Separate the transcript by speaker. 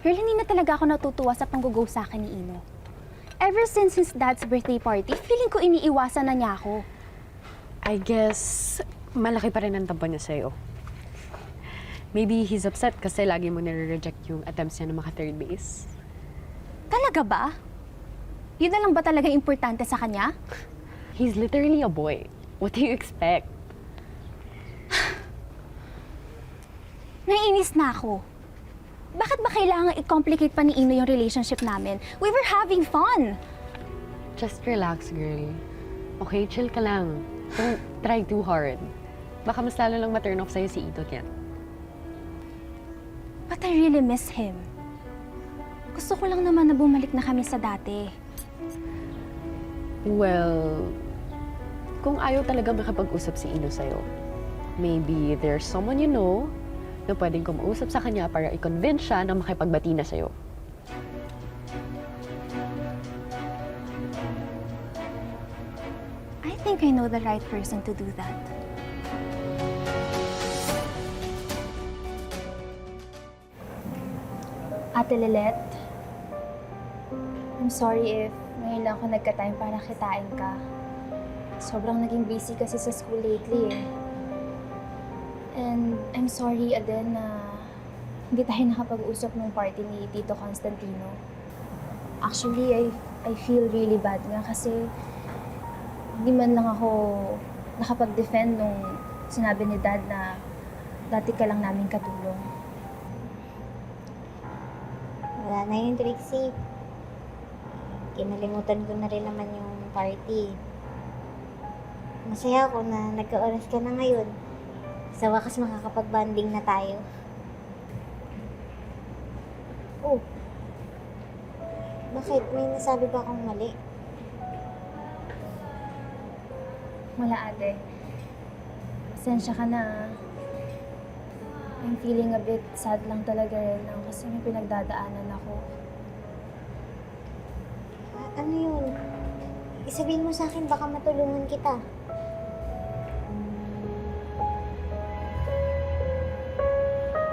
Speaker 1: Girl, hindi na talaga ako natutuwa sa panggugo sa akin ni Ino. Ever since his dad's birthday party, feeling ko iniiwasan na niya ako.
Speaker 2: I guess, malaki pa rin ang tampo niya sa'yo. Maybe he's upset kasi lagi mo nire-reject yung attempts niya na maka-third base.
Speaker 1: Talaga ba? Yun na lang ba talaga importante sa kanya?
Speaker 2: He's literally a boy. What do you expect?
Speaker 1: Naiinis na ako. Bakit ba kailangan i-complicate pa ni Ino yung relationship namin? We were having fun!
Speaker 2: Just relax, girl. Okay, chill ka lang. Don't try too hard. Baka mas lalo lang ma-turn off sa'yo si Ito niyan.
Speaker 1: But I really miss him. Gusto ko lang naman na bumalik na kami sa dati.
Speaker 2: Well, kung ayaw talaga makapag-usap si Ino sa'yo, maybe there's someone you know na pwedeng kumausap sa kanya para i-convince siya na makipagbati na sa'yo.
Speaker 1: I think I know the right person to do that. Ate Lilet, I'm sorry if ngayon lang ako nagka-time para kitain ka. Sobrang naging busy kasi sa school lately eh. And I'm sorry, Aden, na hindi tayo nakapag-usap nung party ni Tito Constantino. Actually, I feel really bad nga kasi hindi man lang ako nakapag-defend nung sinabi ni Dad na dati ka lang namin katulong.
Speaker 3: Wala na yun, Trixie. Kinalimutan ko na rin naman yung party. Masaya ako na nagka-oras ka na ngayon. Sa wakas makakapag-banding na tayo. Oh. Bakit? May nasabi ba akong mali?
Speaker 1: Wala, Ate. Pasensya ka na. I'm feeling a bit sad lang talaga rin lang kasi may pinagdadaanan ako.
Speaker 3: Ano yun? Isabihin mo sa akin, baka matulungan kita.